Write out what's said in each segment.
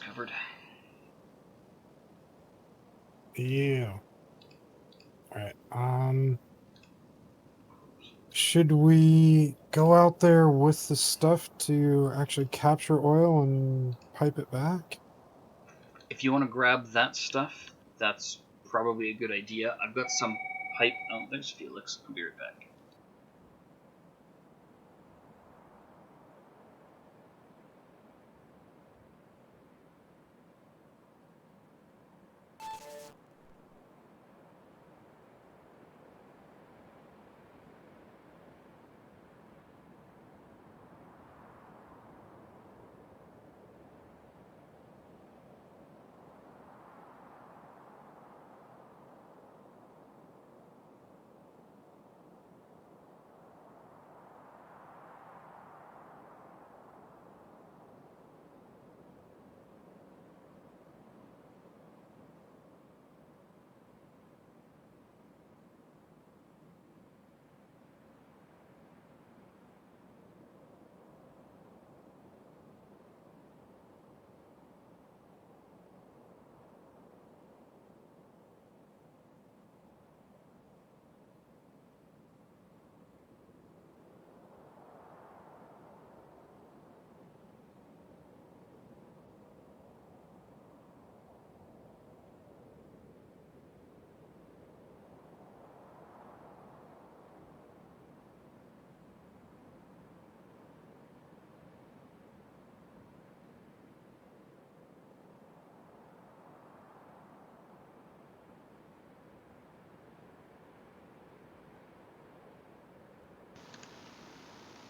covered. Yeah. Alright, should we go out there with the stuff to actually capture oil and pipe it back? If you want to grab that stuff, that's probably a good idea. I've got some pipe. Oh, there's Felix. I'll be right back.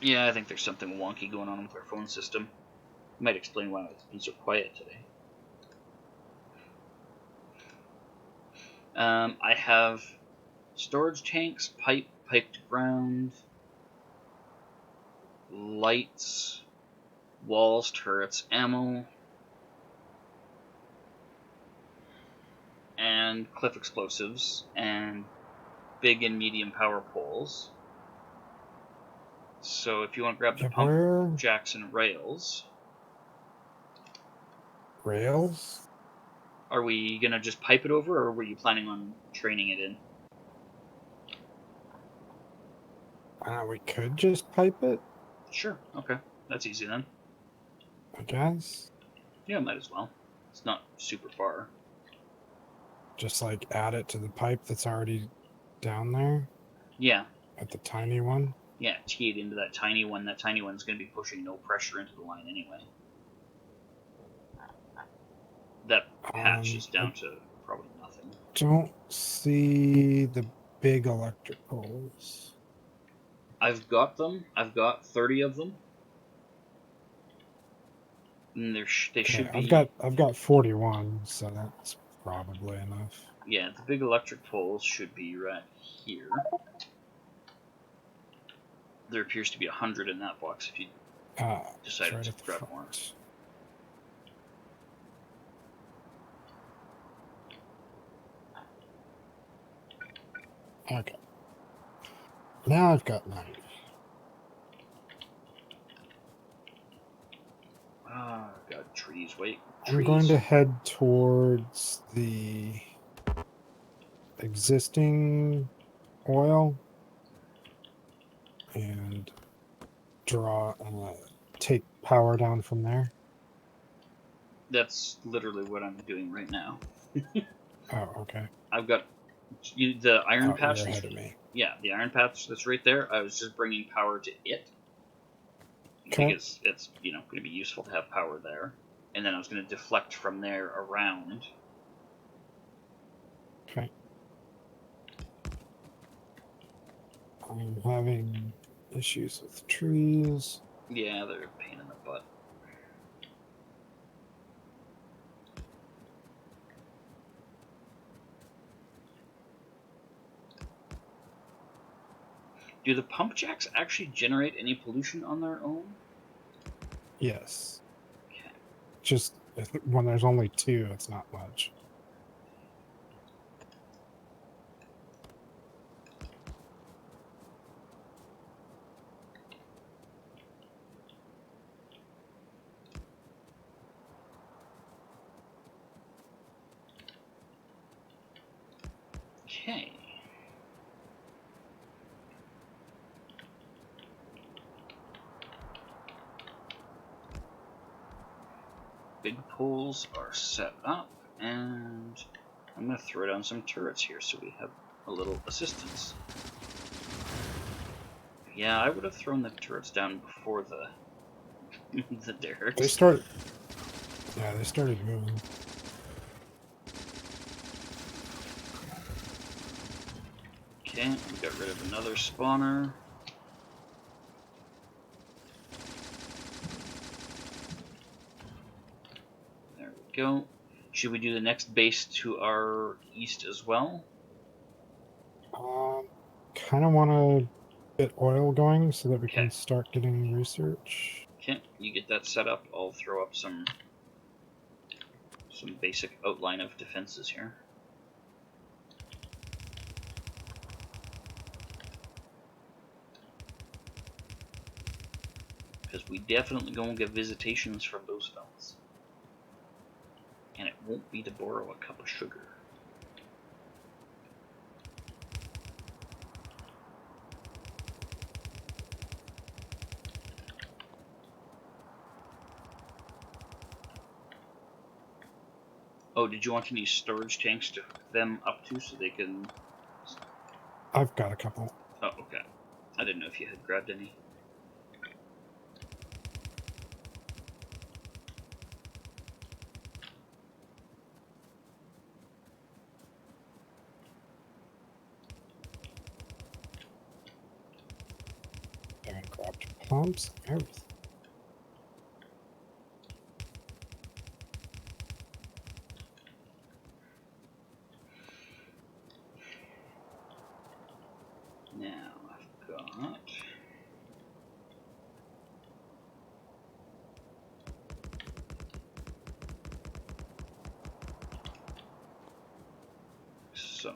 Yeah, I think there's something wonky going on with our phone system. Might explain why it's been so quiet today. I have storage tanks, pipe to ground, lights, walls, turrets, ammo, and cliff explosives, and big and medium power poles. So if you want to grab the pump Where? jacks and rails, Rails? are we gonna just pipe it over, or were you planning on training it in? We could just pipe it, Sure. Okay, that's easy then. I guess. Yeah, might as well. It's not super far. Just like add it to the pipe that's already down there Yeah, at the tiny one. yeah. Tee it into that tiny one. That tiny one's gonna be pushing no pressure into the line anyway. That patch is I down to probably nothing. don't see the big electric poles. I've got them. I've got 30 of them. And they Okay, should I've be. got 41, so that's probably enough. Yeah, the big electric poles should be right here. There appears to be 100 in that box if you It's decided right to at the grab more. front. Okay. Now I've got 90. Ah, God, trees. Wait, I'm going trees? to head towards the existing oil and take power down from there. That's literally what I'm doing right now. Oh, okay. I've got the iron Oh, you're patch. ahead of me. Yeah, the iron patch that's right there. I was just bringing power to it Okay. because it's going to be useful to have power there, and then I was going to deflect from there around. Okay. I'm having issues with trees. Yeah, they're a pain in the butt. Do the pump jacks actually generate any pollution on their own? Yes. Okay. Just when there's only two, it's not much. big poles are set up, and I'm going to throw down some turrets here so we have a little assistance. Yeah, I would have thrown the turrets down before the the derricks. They started. Yeah, they started moving. Okay, we got rid of another spawner. There we go. Should we do the next base to our east as well? Kind of want to get oil going so that we Okay. can start getting research. Okay, you get that set up. I'll throw up some basic outline of defenses here. Because we definitely gonna get visitations from those fellas. And it won't be to borrow a cup of sugar. Oh, did you want any storage tanks to hook them up to so they can... I've got a couple. Oh, okay. I didn't know if you had grabbed any. And grabbed pumps and everything. Now, I've got... So...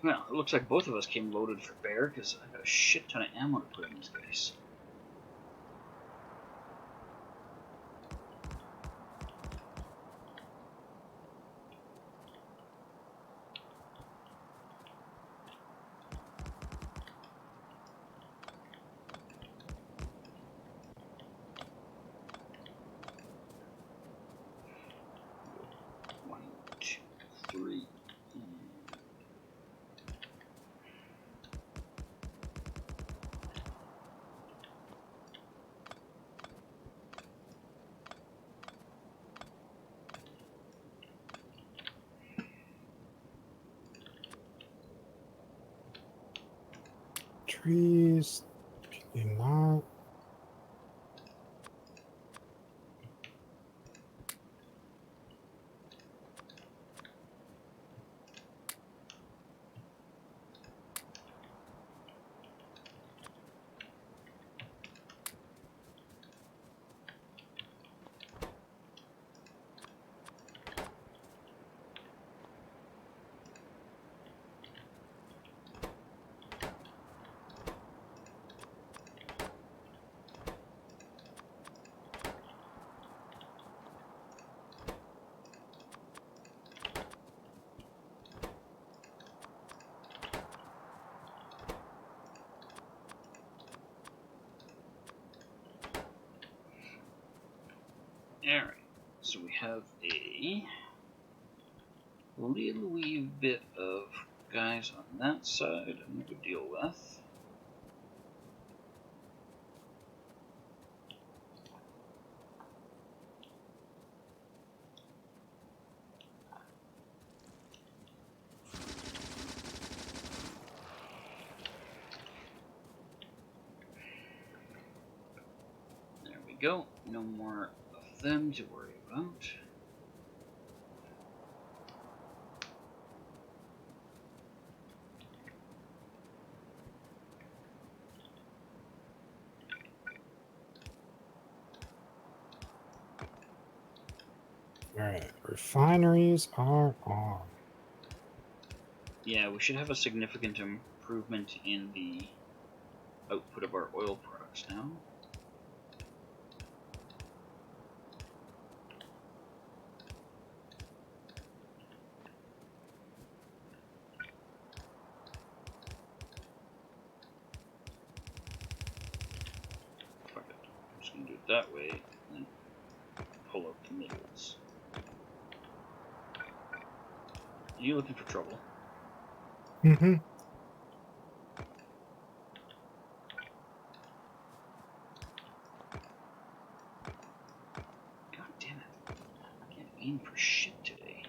Well, it looks like both of us came loaded for bear, because I got a shit ton of ammo to put in these guys. One, two, three. Trees. Picking that. Alright, so we have a little wee bit of guys on that side I'm going to deal with. There we go, no more of them to worry about. Alright, refineries are on. Yeah, we should have a significant improvement in the output of our oil products now. Fuck it. I'm just gonna do it that way and then pull out the middles. Are you looking for trouble? Mm-hmm. God damn it. I can't aim for shit today.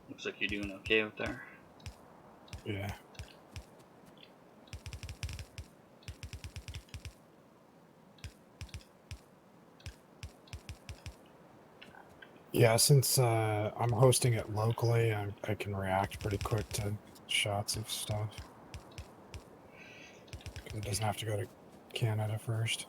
Looks like you're doing okay out there. Yeah. Yeah, since I'm hosting it locally, I can react pretty quick to shots of stuff. Because it doesn't have to go to Canada first.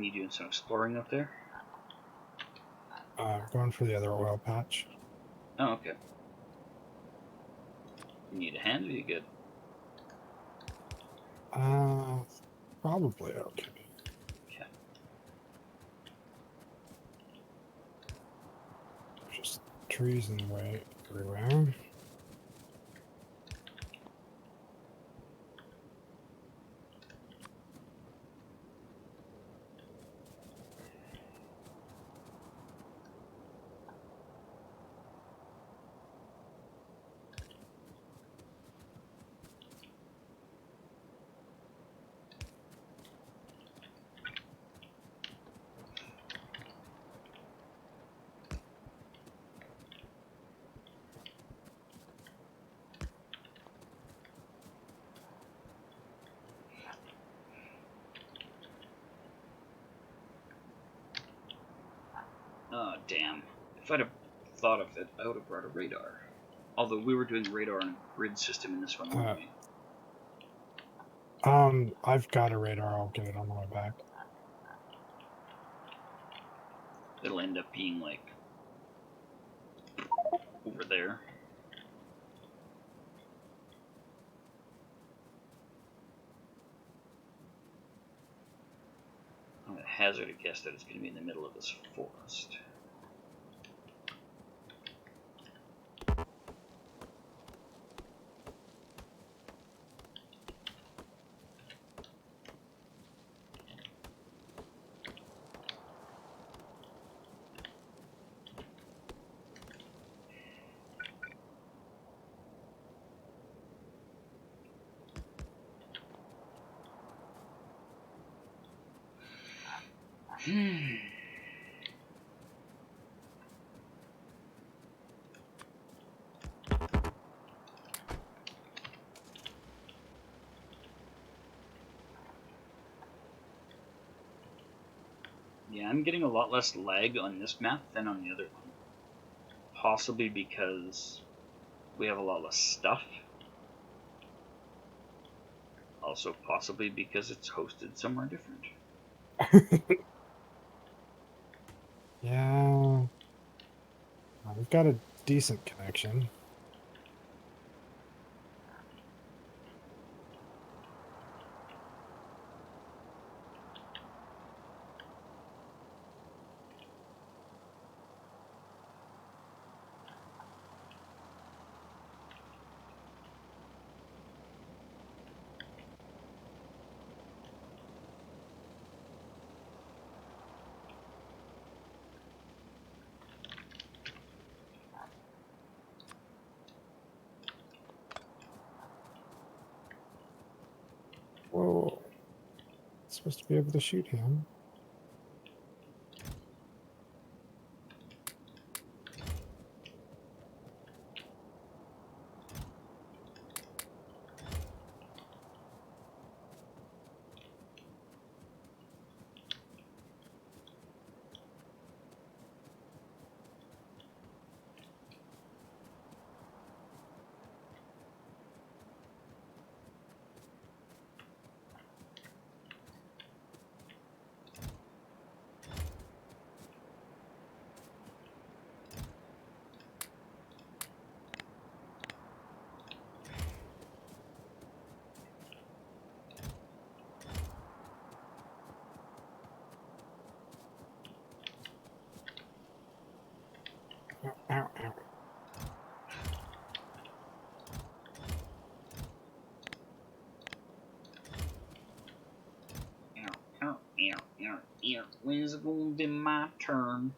You doing some exploring up there? Going for the other oil patch. Oh, okay. You need a hand or you good? Probably okay. Okay. Just trees in the way everywhere. Oh, damn. If I'd have thought of it, I would have brought a radar. Although we were doing radar on a grid system in this one, weren't we? I've got a radar. I'll get it on the way back. It'll end up being like over there. Oh, hazard a guess that it's going to be in the middle of this forest. Yeah, I'm getting a lot less lag on this map than on the other one. Possibly because we have a lot less stuff. Also possibly because it's hosted somewhere different. Yeah. We've got a decent connection. Whoa. Supposed to be able to shoot him. Ow, ow, ow. When's it gonna be my turn?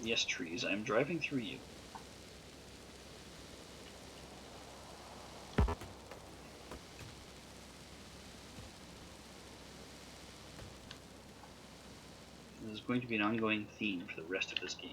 Yes, trees, I'm driving through you. This is going to be an ongoing theme for the rest of this game.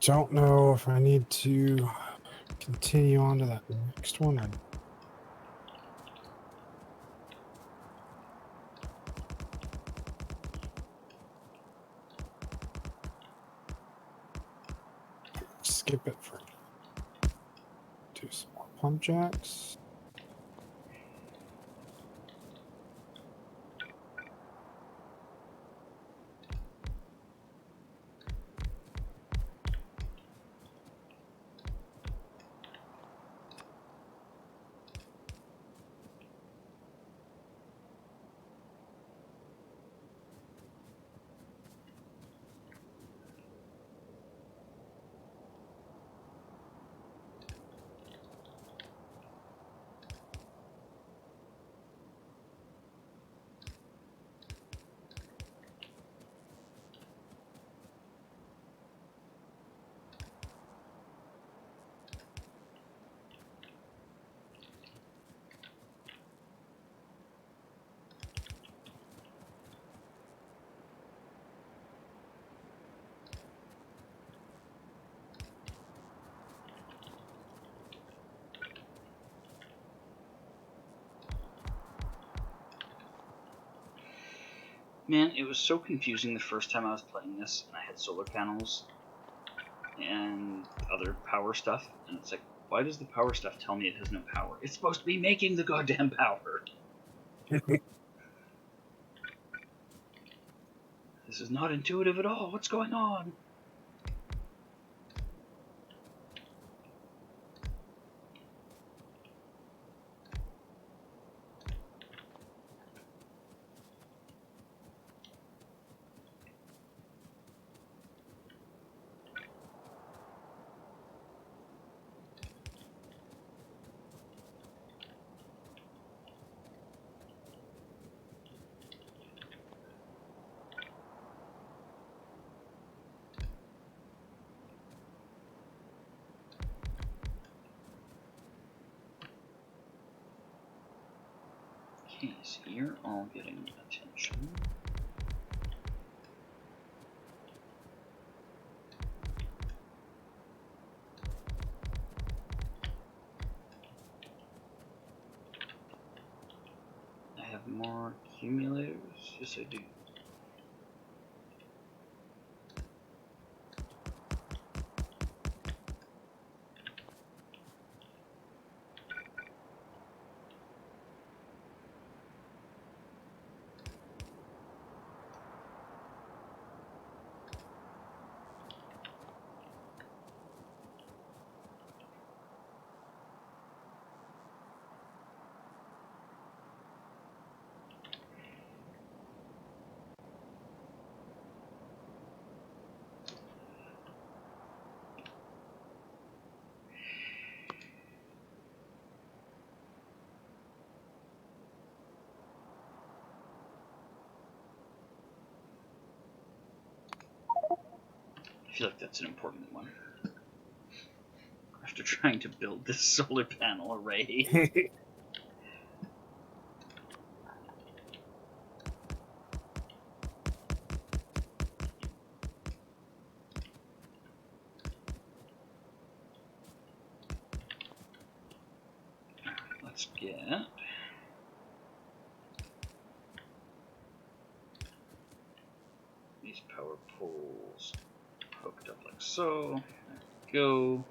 Don't know if I need to continue on to that next one or skip it for do some more pump jacks. Man, it was so confusing the first time I was playing this, and I had solar panels and other power stuff, and it's like, why does the power stuff tell me it has no power? It's supposed to be making the goddamn power. This is not intuitive at all. What's going on? Okay, so you're all getting attention. I have more accumulators. Yes, I do. I feel like that's an important one. After trying to build this solar panel array. Let's get these power poles hooked up like so. There we go.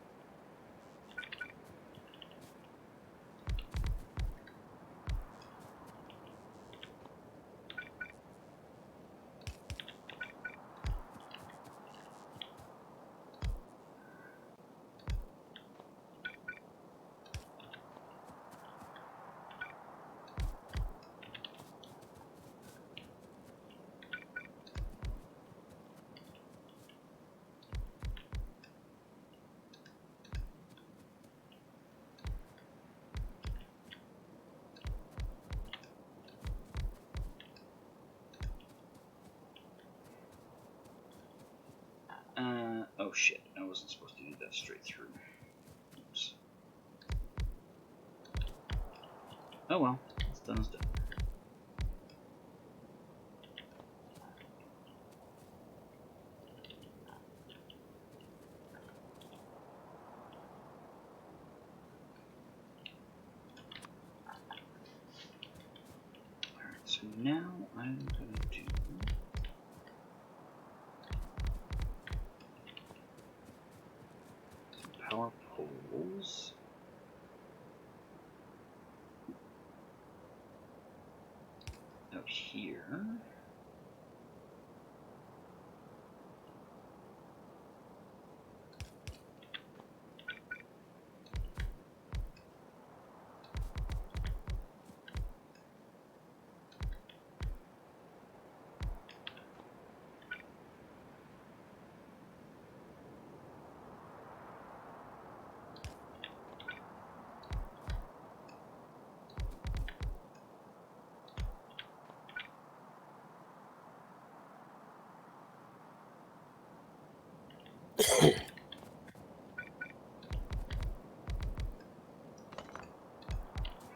Oh shit, I wasn't supposed to do that straight through. Oops. Oh well, it's done as done. Alright, so now I'm gonna do some power poles. Out here.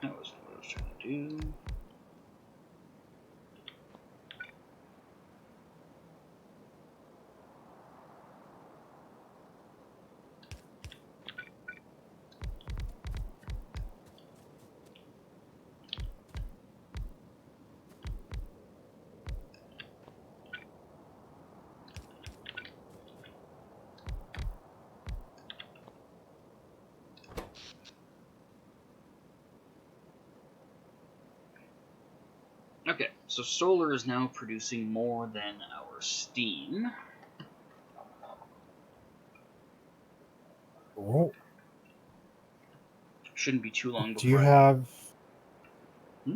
That wasn't what I was trying to do. So solar is now producing more than our steam. Cool. Shouldn't be too long Do you before have Hmm?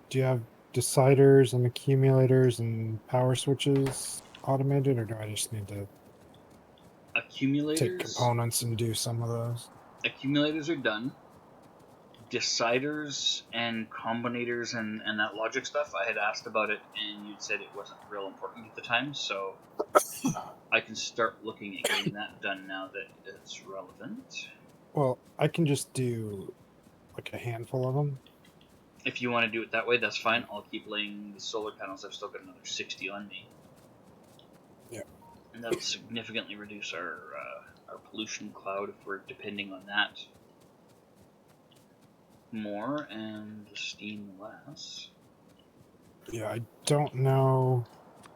do you have deciders and accumulators and power switches automated, or do I just need to take accumulators. components and do some of those? Accumulators are done. Deciders and combinators and that logic stuff, I had asked about it, and you'd said it wasn't real important at the time, so I can start looking at getting that done now that it's relevant. Well, I can just do like a handful of them. If you want to do it that way, that's fine. I'll keep laying the solar panels. I've still got another 60 on me. Yeah. And that'll significantly reduce our pollution cloud if we're depending on that more, and the steam less. Yeah, I don't know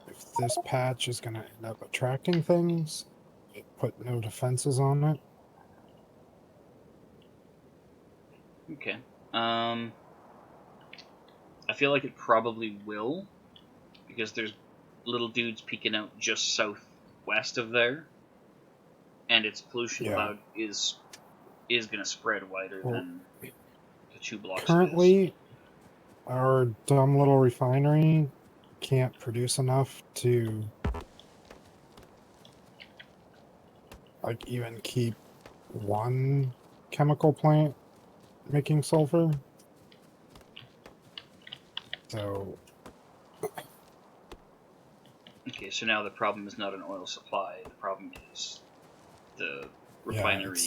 if this patch is going to end up attracting things. It put no defenses on it. Okay. I feel like it probably will, because there's little dudes peeking out just southwest of there, and its pollution Yeah. cloud is going to spread wider Well, than the 2 blocks it is. currently, our dumb little refinery can't produce enough to like even keep one chemical plant making sulfur. So Okay, so now the problem is not an oil supply. The problem is the yeah, refinery.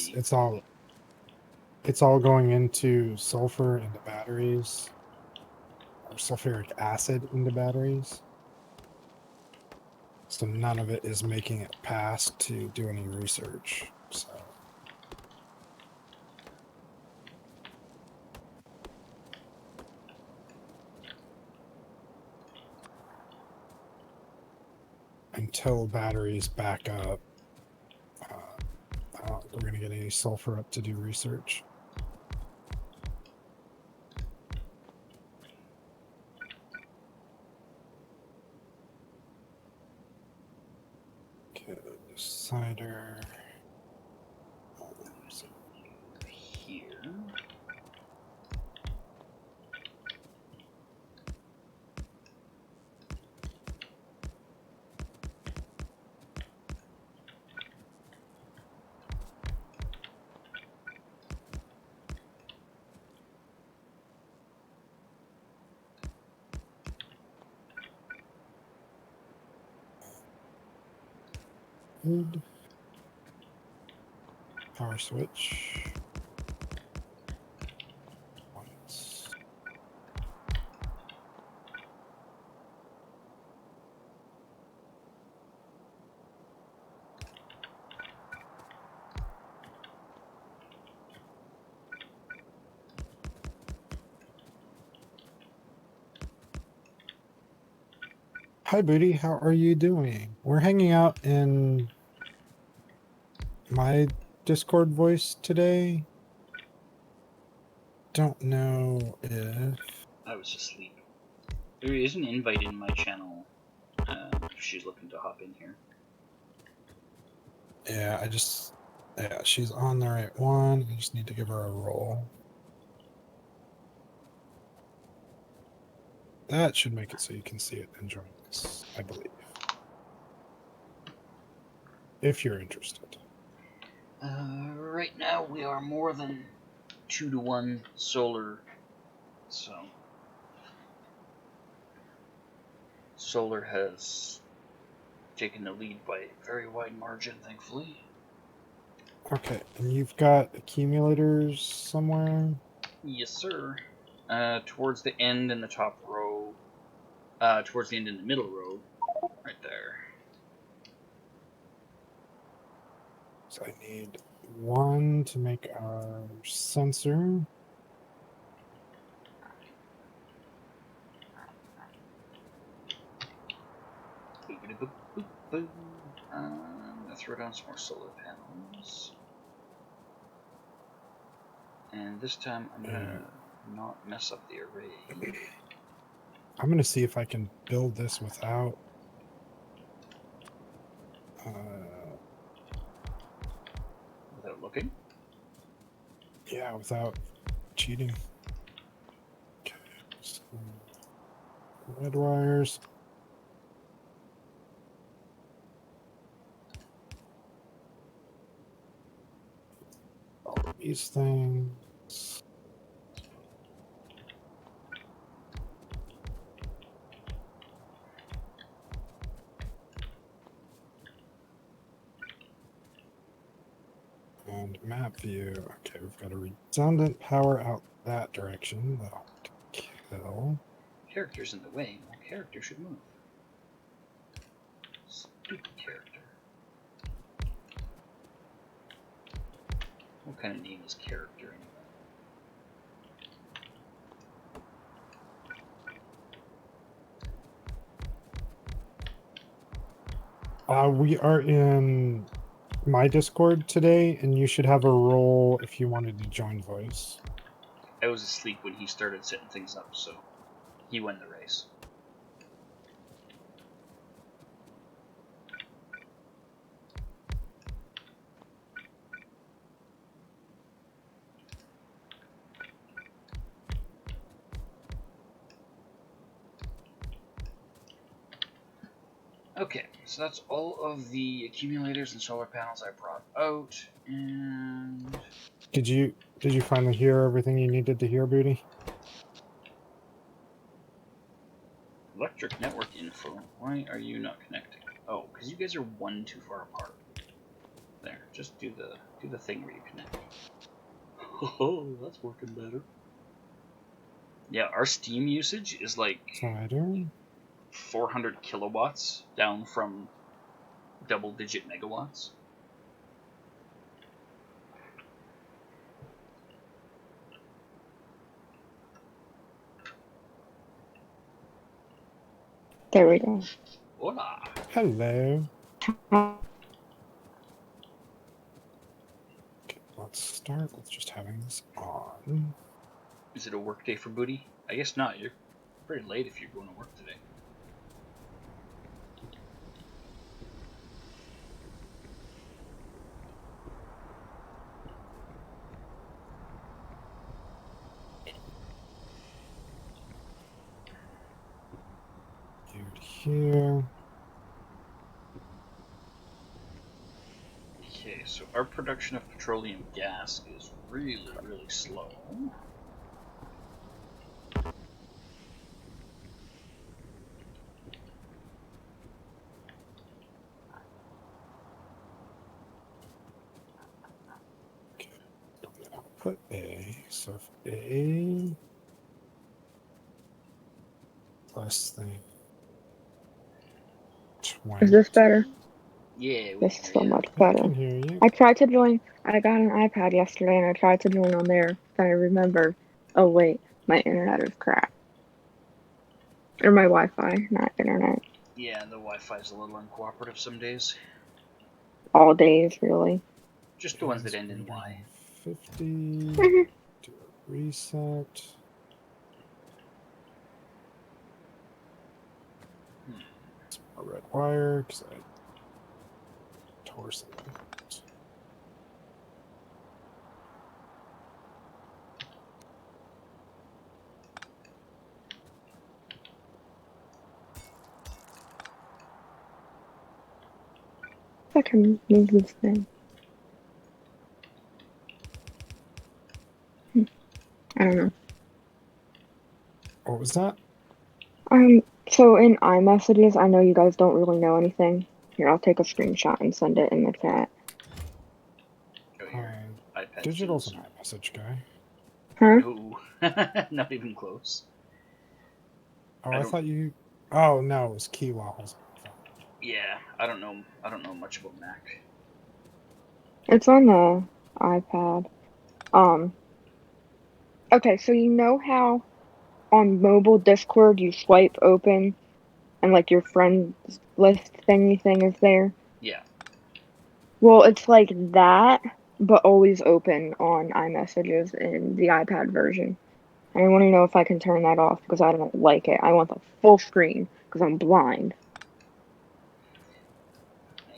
it's all going into sulfur into batteries, or sulfuric acid into batteries. So none of it is making it past to do any research. So until batteries back up, I don't think we're going to get any sulfur up to do research. Okay, cider. Here. Good. Power switch. Once. Hi, Booty. How are you doing? We're hanging out in my Discord voice today. Don't know if... I was asleep. There is an invite in my channel if she's looking to hop in here. Yeah, yeah, she's on the right one. I just need to give her a roll. That should make it so you can see it and join this, I believe. If you're interested. Right now we are more than 2-to-1 solar, so solar has taken the lead by a very wide margin, thankfully. Okay, and you've got accumulators somewhere? Yes, sir. Towards the end in the top row, towards the end in the middle row, right there. So I need one to make our sensor. I'm gonna throw down some more solar panels. And this time I'm gonna not mess up the array. I'm gonna see if I can build this without. Without looking? Yeah, without cheating. Okay. So, red wires. All these things. And map view. Okay, we've got a redundant power out that direction. That'll kill. Character's in the way. No character should move. Stupid character. What kind of name is character anyway? We are in my Discord today, and you should have a role if you wanted to join voice. I was asleep when he started setting things up, so he won the race. Okay, so that's all of the accumulators and solar panels I brought out, and Did you finally hear everything you needed to hear, Booty? electric network info. Why are you not connecting? Oh, because you guys are one too far apart. There, just do the thing where you connect. Oh, that's working better. Yeah, our Steam usage is like Cider. 400 kilowatts down from double-digit megawatts. There we go. Hola. Hello. Okay, let's start with just having this on. Is it a work day for Booty? I guess not. You're pretty late if you're going to work today. Dude here. Okay, so our production of petroleum gas is really, really slow. Okay, I'll put A. So if A less than 20. Is this better? Yeah, we This can is hear so you. much I better. can hear you. I tried to join. I got an iPad yesterday, and I tried to join on there. Then I remembered. Oh wait, my internet is crap. Or my Wi-Fi, not internet. Yeah, the Wi-Fi's a little uncooperative some days. All days, really. Just the ones that end in Y. 50. Do a reset. A red wire because I tore something out. I can move this thing. I don't know. What was that? So in iMessages, I know you guys don't really know anything. Here, I'll take a screenshot and send it in the chat. Oh, your iPad's Digital's doing an iMessage guy. Huh? No, not even close. Oh, I I don't- thought you. Oh no, it was Keywaffles. Yeah, I don't know much about Mac. It's on the iPad. Okay, so you know how on mobile Discord you swipe open and like your friends list thingy thing is there? Yeah. Well, it's like that, but always open on iMessages in the iPad version. I want to know if I can turn that off because I don't like it. I want the full screen because I'm blind.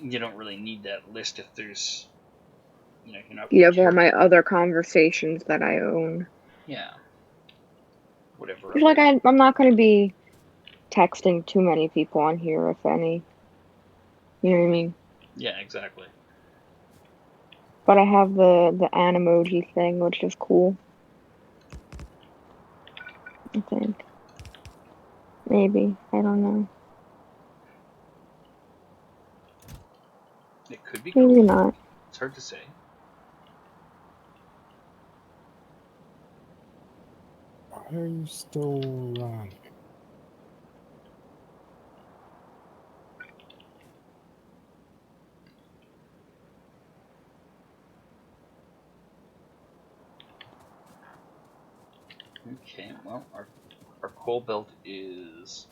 You don't really need that list if there's, you're not You have all terrible. my other conversations that I own. Yeah. Whatever It's like other. I'm not going to be texting too many people on here, if any. You know what I mean? Yeah, exactly. But I have the Animoji thing, which is cool. I think. Maybe. I don't know. It could be Maybe cool. not. It's hard to say. Why are you still running? Okay, well, our coal belt is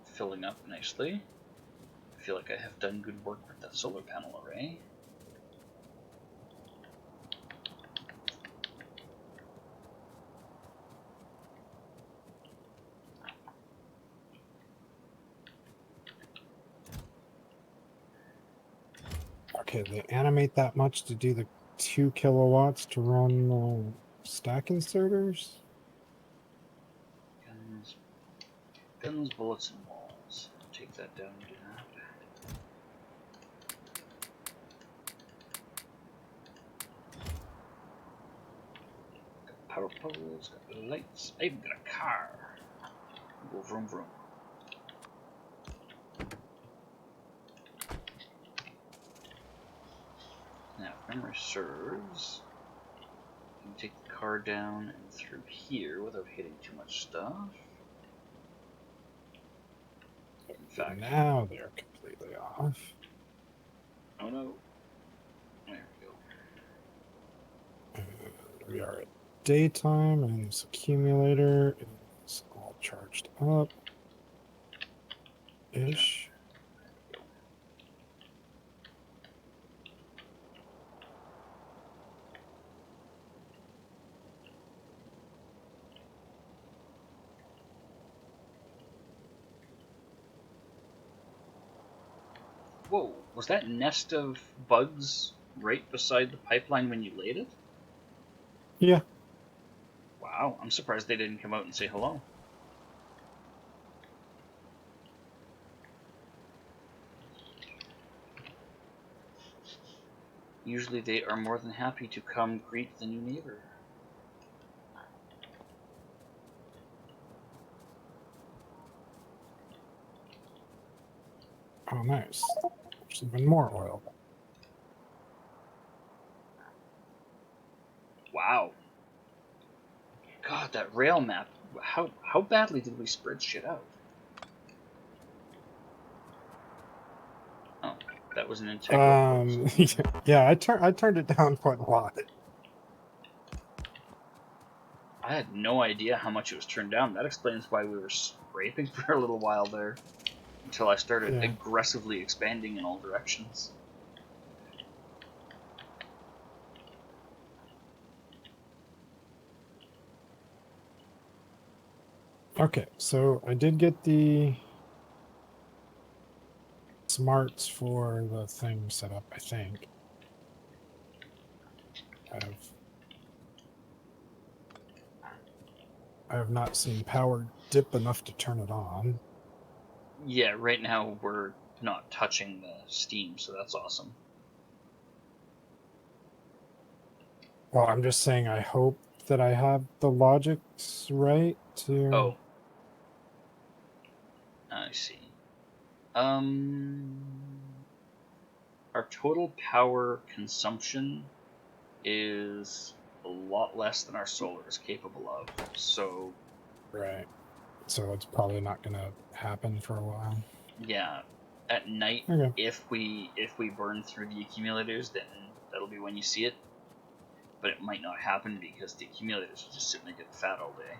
filling up nicely. I feel like I have done good work with that solar panel array. Okay, they animate that much to do the 2 kilowatts to run the stack inserters? Guns, guns, bullets, and walls. Take that down and do that. Got power poles, got lights. I even got a car. Go vroom vroom. Now, if memory serves, you can take the car down and through here without hitting too much stuff. In fact, Now they're completely off. oh no. There we go. And we are at daytime, and this accumulator is all charged up. Ish. There we go. Whoa, was that nest of bugs right beside the pipeline when you laid it? Yeah. Wow, I'm surprised they didn't come out and say hello. Usually they are more than happy to come greet the new neighbor. Oh, nice. There's even more oil. Wow. God, that rail map. How badly did we spread shit out? Oh, that was an integral post. Yeah, I turned it down quite a lot. I had no idea how much it was turned down. That explains why we were scraping for a little while there. Until I started Yeah. aggressively expanding in all directions. Okay, so I did get the smarts for the thing set up, I think. I have not seen power dip enough to turn it on. Yeah, right now we're not touching the steam, so that's awesome. Well, I'm just saying I hope that I have the logics right to... Oh, I see. Our total power consumption is a lot less than our solar is capable of. So Right. So it's probably not going to happen for a while. yeah, at night Okay. if we burn through the accumulators, then that'll be when you see it. But it might not happen because the accumulators are just sitting there getting fat all day.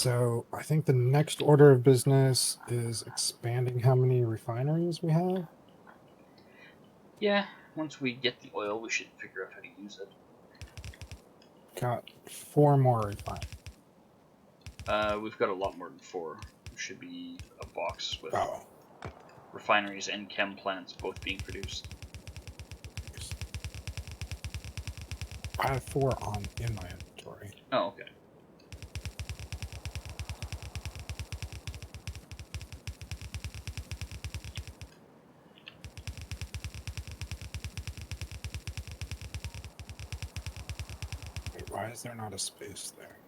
So I think the next order of business is expanding how many refineries we have. Yeah, once we get the oil, we should figure out how to use it. Got 4 more refineries. We've got a lot more than 4. There should be a box with Oh, refineries and chem plants both being produced. I have 4 in my inventory. Oh, okay. Wait, why is there not a space there?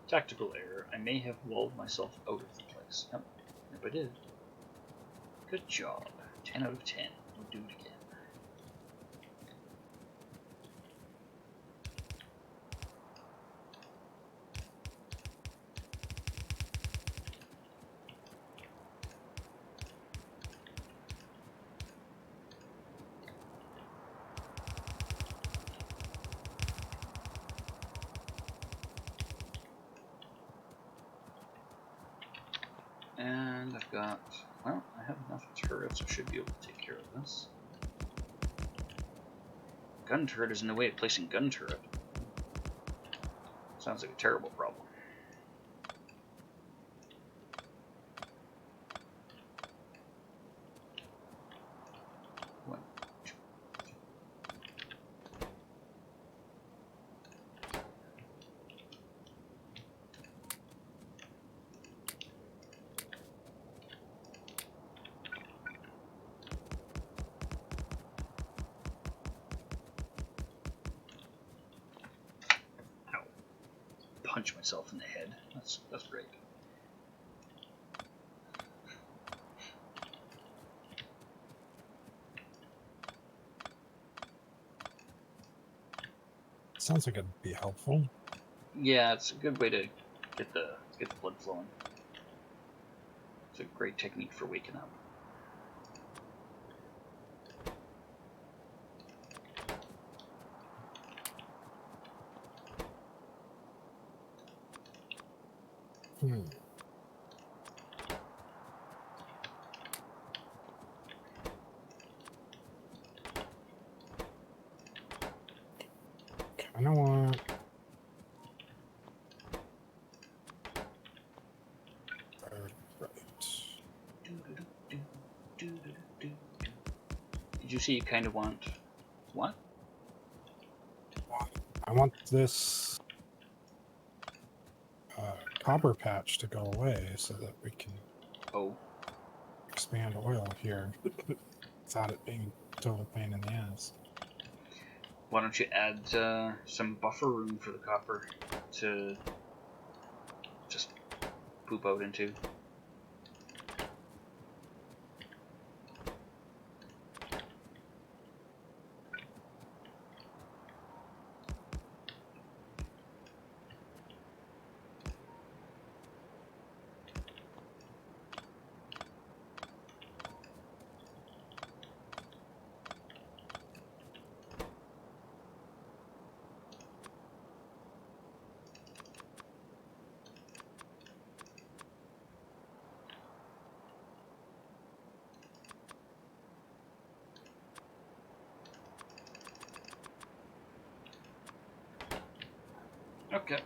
Tactical error. I may have walled myself out of the place. Yep, I did. Good job. 10 out of 10. We'll do it again. And I've got, well, I have enough turrets, I should be able to take care of this. Gun turret is in the way of placing gun turret. Sounds like a terrible problem. What? Ow. Punch myself in the head. That's great. Sounds like it'd be helpful. Yeah, it's a good way to get the blood flowing. It's a great technique for waking up. Hmm. Kinda want... Right. Did you say you kind of want what? I want this copper patch to go away so that we can expand oil here without it being a total pain in the ass. Why don't you add some buffer room for the copper to just poop out into? Okay.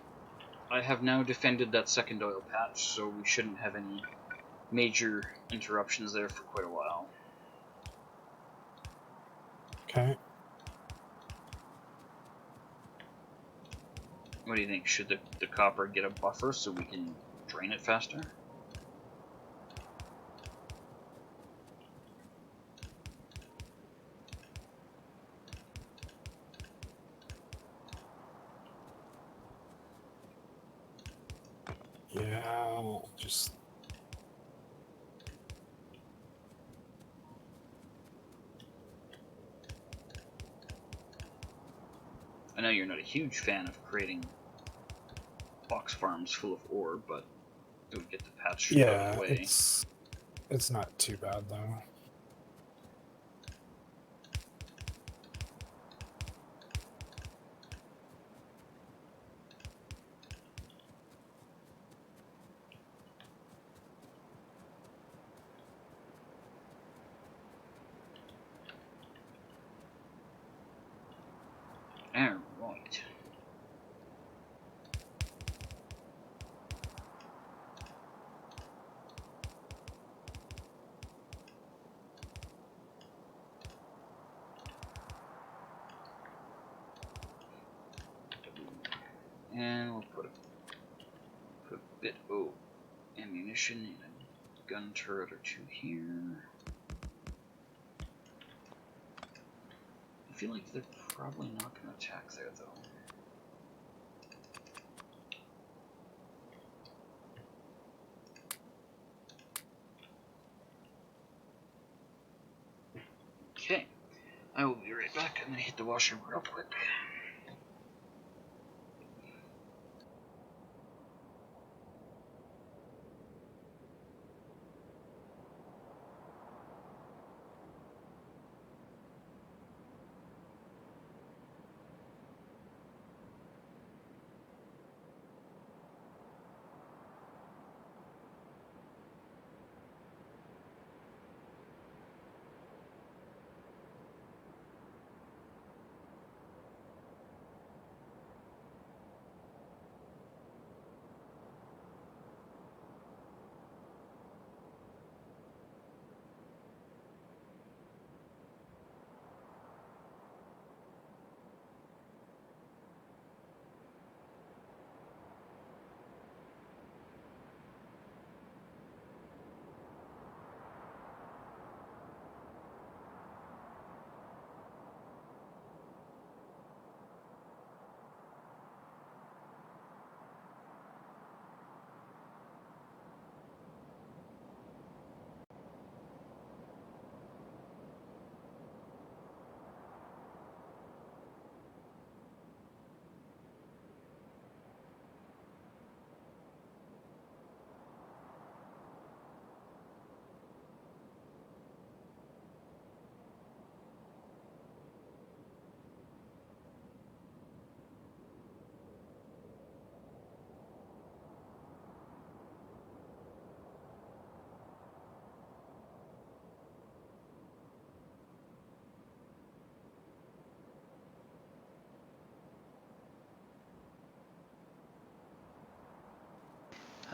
I have now defended that second oil patch, so we shouldn't have any major interruptions there for quite a while. Okay. What do you think? Should the copper get a buffer so we can drain it faster? Yeah, I'll just... I know you're not a huge fan of creating box farms full of ore, but it would get the patch out of the way. It's not too bad though. And we'll put a bit of ammunition and a gun turret or two here. I feel like they're probably not going to attack there, though. Okay, I will be right back. I'm going to hit the washroom real quick.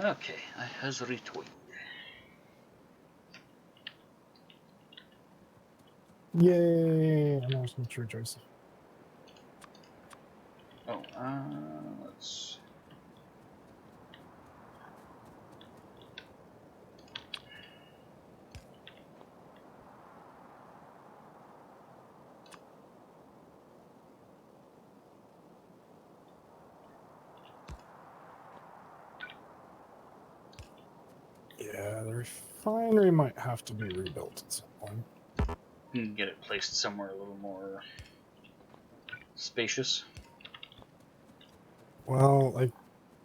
Okay, I has retweeted. Yay! I know it's not true, Joyce. Oh, let's... Yeah, the refinery might have to be rebuilt at some point. You can get it placed somewhere a little more spacious. Well, like,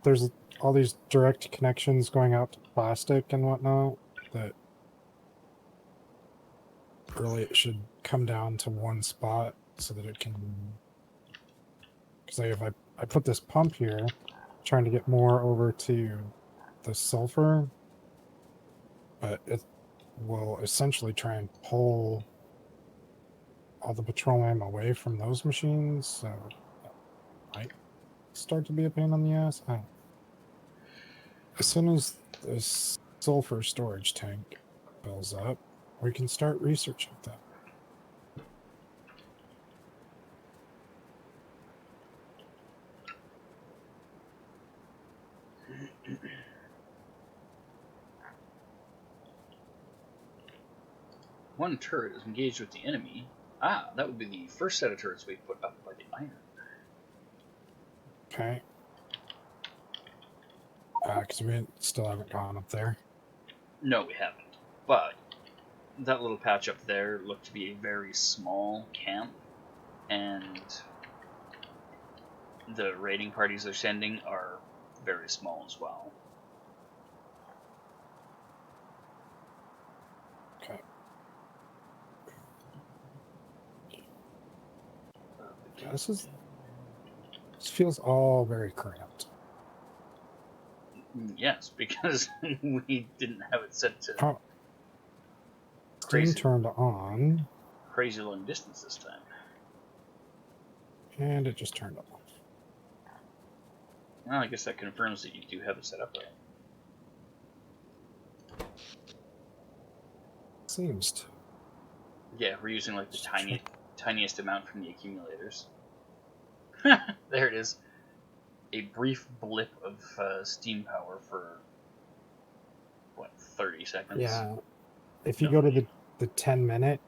there's all these direct connections going out to plastic and whatnot that really it should come down to one spot so that it can. Because like if I put this pump here, trying to get more over to the sulfur, but it will essentially try and pull all the petroleum away from those machines, so that might start to be a pain on the ass. I don't know. As soon as this sulfur storage tank fills up, we can start researching that. One turret is engaged with the enemy. Ah, that would be the first set of turrets we put up by the iron. Okay. Because we still haven't gone up there. No, we haven't. But that little patch up there looked to be a very small camp, and the raiding parties they're sending are very small as well. Okay. Yeah, this feels all very cramped. Yes, because we didn't have it set to Oh, steam crazy, turned on, crazy long distance this time. and it just turned off. Well, I guess that confirms that you do have it set up right. Seems to. Yeah, we're using like the tiniest amount from the accumulators. There it is. a brief blip of steam power for, what, 30 seconds? Yeah. If you No. go to the 10-minute,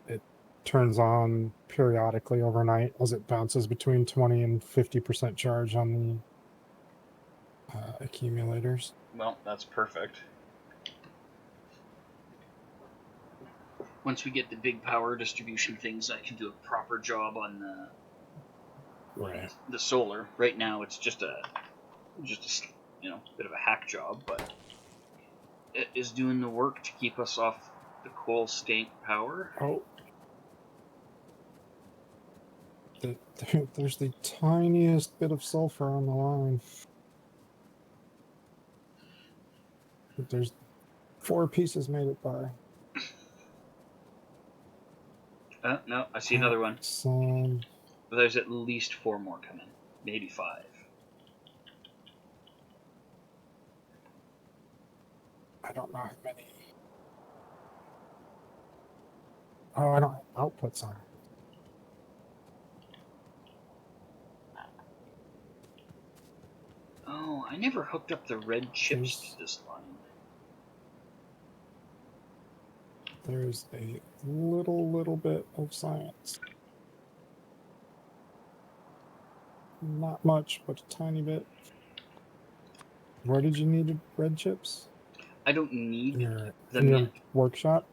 it turns on periodically overnight as it bounces between 20 and 50% charge on the accumulators. Well, that's perfect. Once we get the big power distribution things, I can do a proper job on Right. the solar. Right now, it's just a bit of a hack job, but it is doing the work to keep us off the coal stank power. Oh. There's the tiniest bit of sulfur on the line. There's 4 pieces made it by. No, I see another one. Some. But there's at least 4 more coming. Maybe 5. I don't know how many. Oh, I don't have outputs on it. Oh, I never hooked up the red chips to this line. There's a little bit of science. Not much, but a tiny bit. Where did you need red chips? I don't need In them your yet. workshop?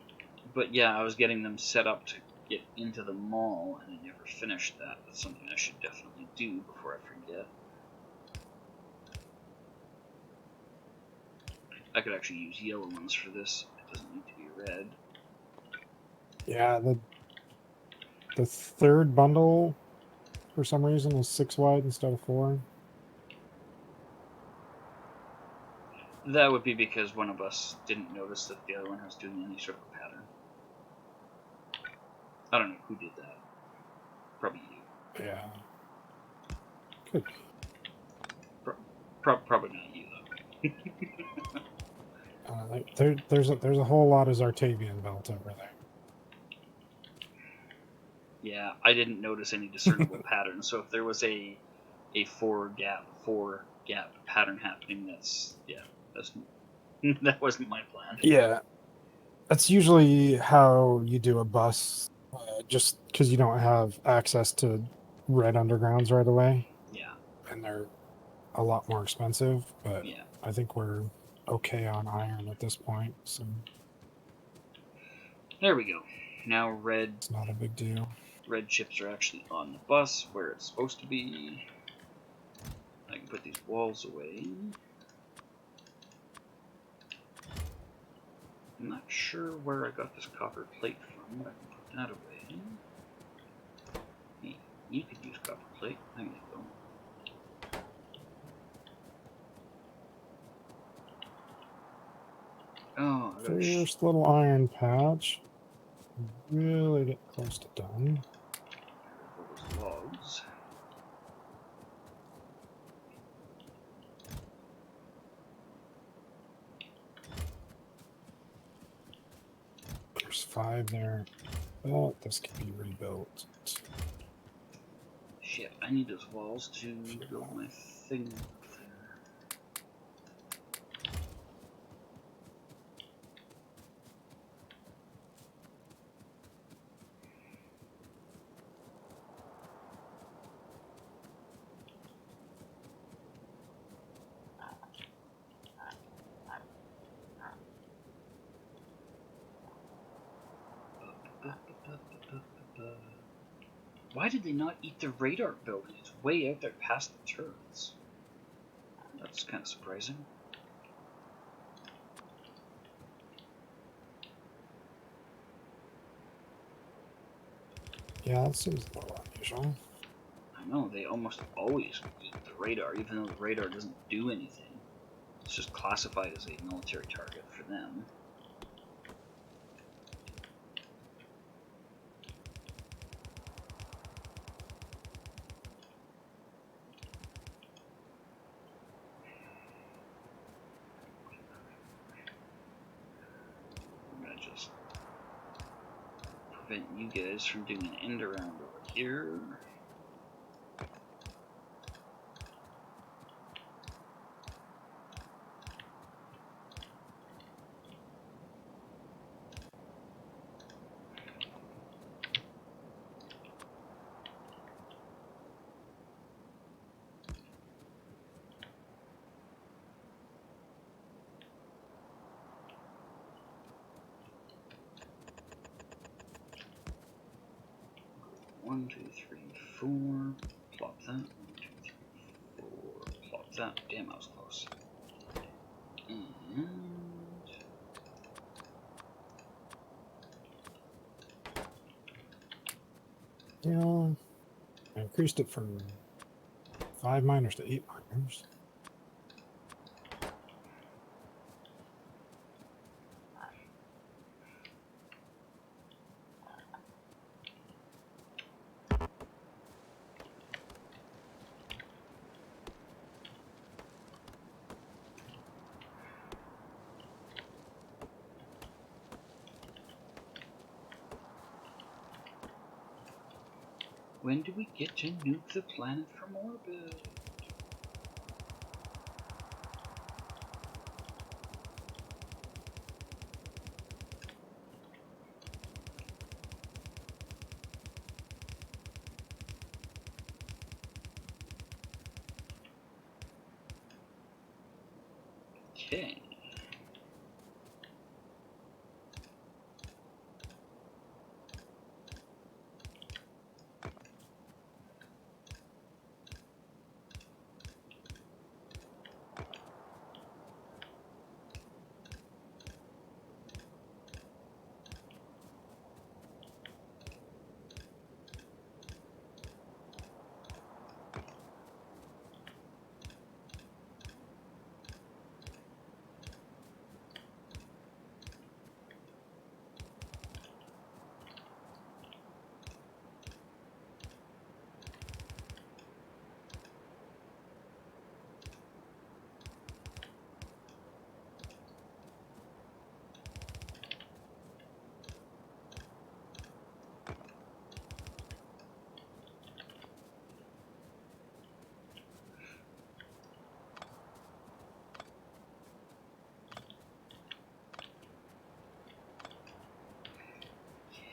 But yeah, I was getting them set up to get into the mall, and I never finished that. That's something I should definitely do before I forget. I could actually use yellow ones for this. It doesn't need to be red. Yeah, the third bundle, for some reason, is 6 wide instead of 4. That would be because one of us didn't notice that the other one was doing any sort of a pattern. I don't know who did that. Probably you. Yeah. Could be. Probably not you, though. There's a whole lot of Zartavian belt over there. Yeah, I didn't notice any discernible pattern. So if there was a 4 gap pattern happening, that's that wasn't my plan. Yeah. That's usually how you do a bus, just because you don't have access to red undergrounds right away. Yeah. And they're a lot more expensive, but Yeah. I think we're okay on iron at this point, so There we go. Now red. It's not a big deal. Red chips are actually on the bus where it's supposed to be. I can put these walls away. I'm not sure where I got this copper plate from, but I can put that away. Hey, you could use copper plate. There you go. Oh, I gotta First little iron patch. Really get close to done. those logs. There's 5 there. But this can be rebuilt. Shit, I need those walls to build my thing up there. Why did they not eat the radar building? It's way out there past the turrets. That's kind of surprising. Yeah, that seems a little unusual. I know, they almost always eat the radar, even though the radar doesn't do anything. It's just classified as a military target for them. I'm gonna just prevent you guys from doing an end around over here. 1, 2, 3, 4. Plop that. 1, 2, 3, 4. Plop that. Damn, I was close. And Yeah, I increased it from 5 miners to 8 miners. when do we get to nuke the planet from orbit? Okay.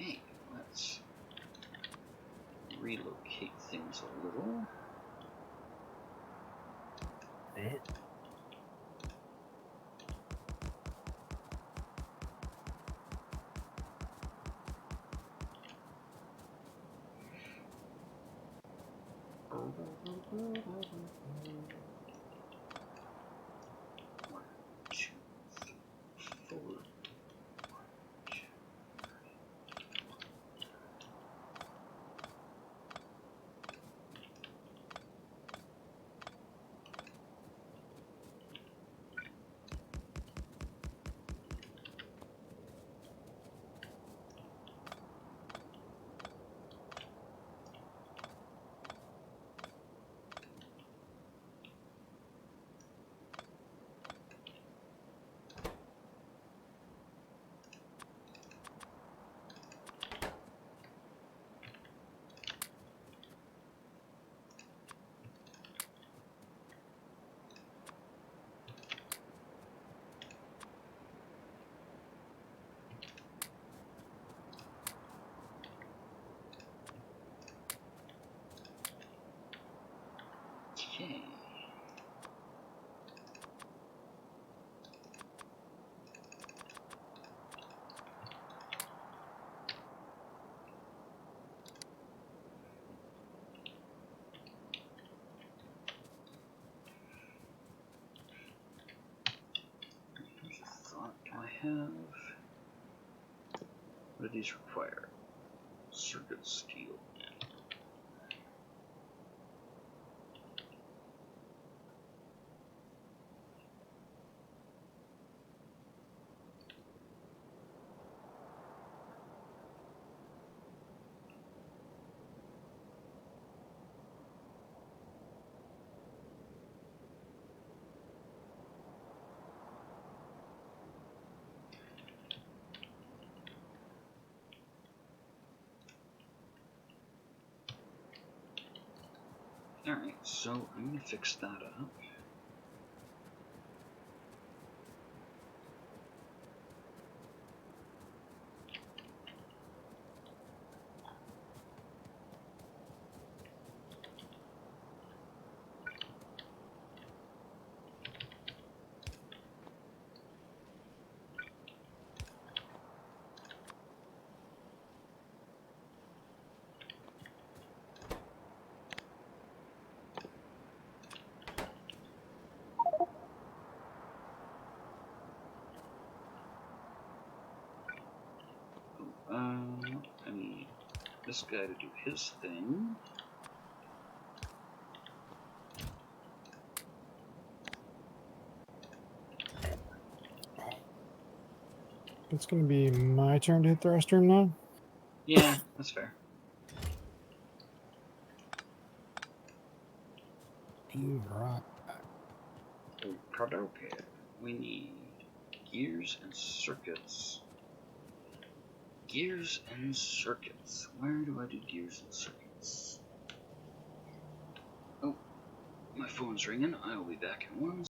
Okay, let's relocate things a little. One, two, three, four. Okay. Here's a thought. Do I have... What do these require? Circuit steel. Alright, so I'm going to fix that up. this guy to do his thing. It's gonna be my turn to hit the restroom now. Yeah, that's fair. Be right. Okay. We need gears and circuits. Gears and circuits. Where do I do gears and circuits? Oh, my phone's ringing. I will be back in 1